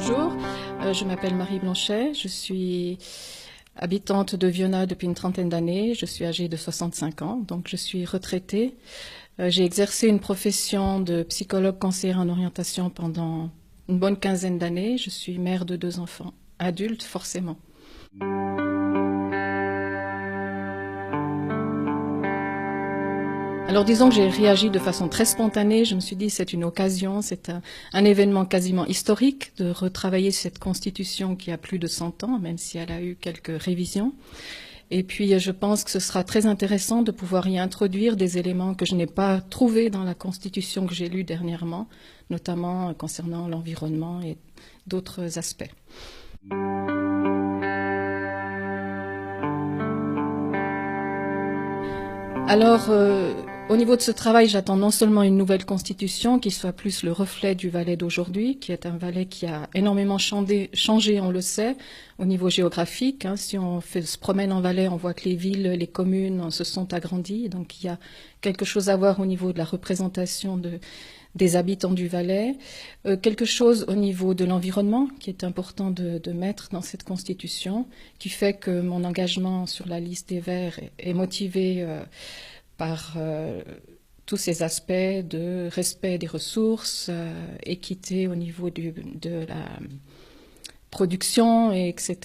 Bonjour, je m'appelle Marie Blanchet, je suis habitante de Viona depuis une trentaine d'années, je suis âgée de 65 ans, donc je suis retraitée. J'ai exercé une profession de psychologue conseillère en orientation pendant une bonne quinzaine d'années. Je suis mère de 2 enfants, adultes forcément. Alors disons que j'ai réagi de façon très spontanée, je me suis dit c'est une occasion, c'est un événement quasiment historique de retravailler cette constitution qui a plus de 100 ans, même si elle a eu quelques révisions. Et puis je pense que ce sera très intéressant de pouvoir y introduire des éléments que je n'ai pas trouvés dans la constitution que j'ai lue dernièrement, notamment concernant l'environnement et d'autres aspects. Alors, au niveau de ce travail, j'attends non seulement une nouvelle constitution qui soit plus le reflet du Valais d'aujourd'hui, qui est un Valais qui a énormément changé, on le sait, au niveau géographique. Si on se promène en Valais, on voit que les villes, les communes se sont agrandies. Donc il y a quelque chose à voir au niveau de la représentation des habitants du Valais, quelque chose au niveau de l'environnement qui est important de mettre dans cette constitution, qui fait que mon engagement sur la liste des Verts est motivé par tous ces aspects de respect des ressources, équité au niveau de la production, etc.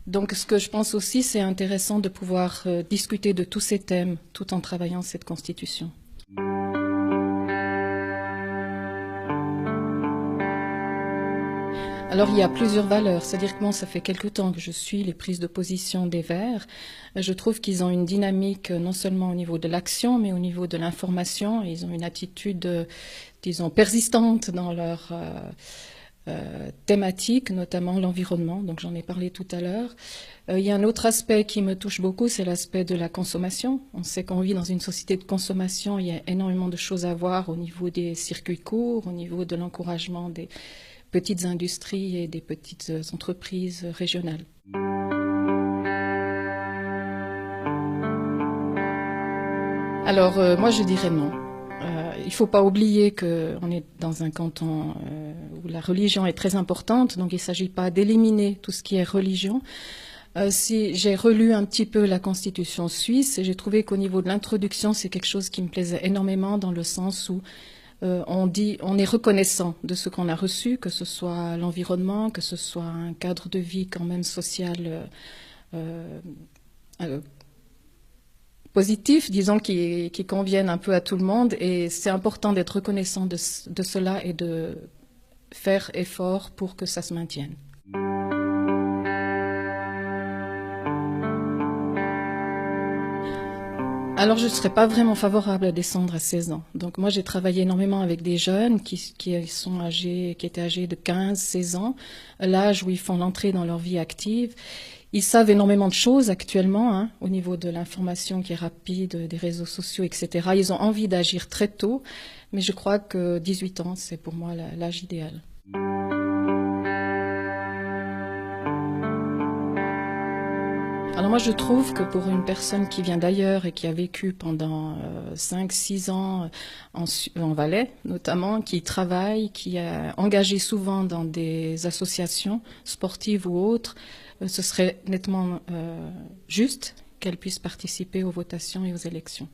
Donc ce que je pense aussi, c'est intéressant de pouvoir discuter de tous ces thèmes tout en travaillant cette constitution. Alors il y a plusieurs valeurs, c'est-à-dire que moi ça fait quelque temps que je suis les prises de position des Verts. Je trouve qu'ils ont une dynamique non seulement au niveau de l'action, mais au niveau de l'information. Ils ont une attitude, disons, persistante dans leur thématique, notamment l'environnement, donc j'en ai parlé tout à l'heure. Il y a un autre aspect qui me touche beaucoup, c'est l'aspect de la consommation. On sait qu'on vit dans une société de consommation, il y a énormément de choses à voir au niveau des circuits courts, au niveau de l'encouragement des petites industries et des petites entreprises régionales. Alors, moi, je dirais non. Il ne faut pas oublier qu'on est dans un canton où la religion est très importante, donc il ne s'agit pas d'éliminer tout ce qui est religion. Si j'ai relu un petit peu la Constitution suisse, et j'ai trouvé qu'au niveau de l'introduction, c'est quelque chose qui me plaisait énormément dans le sens où on est reconnaissant de ce qu'on a reçu, que ce soit l'environnement, que ce soit un cadre de vie quand même social positif, disons, qui convienne un peu à tout le monde. Et c'est important d'être reconnaissant de cela et de faire effort pour que ça se maintienne. Alors, je ne serais pas vraiment favorable à descendre à 16 ans. Donc, moi, j'ai travaillé énormément avec des jeunes qui étaient âgés de 15, 16 ans, l'âge où ils font l'entrée dans leur vie active. Ils savent énormément de choses actuellement, au niveau de l'information qui est rapide, des réseaux sociaux, etc. Ils ont envie d'agir très tôt, mais je crois que 18 ans, c'est pour moi l'âge idéal. Alors moi je trouve que pour une personne qui vient d'ailleurs et qui a vécu pendant 5-6 ans en Valais notamment, qui travaille, qui est engagé souvent dans des associations sportives ou autres, ce serait nettement juste qu'elle puisse participer aux votations et aux élections.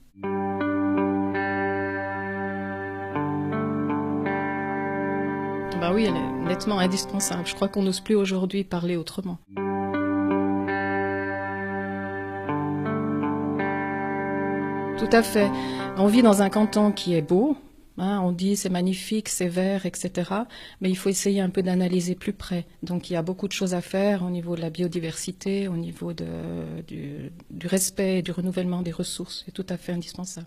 Ben oui, elle est nettement indispensable. Je crois qu'on n'ose plus aujourd'hui parler autrement. Tout à fait. On vit dans un canton qui est beau. On dit c'est magnifique, c'est vert, etc. Mais il faut essayer un peu d'analyser plus près. Donc il y a beaucoup de choses à faire au niveau de la biodiversité, au niveau du respect et du renouvellement des ressources. C'est tout à fait indispensable.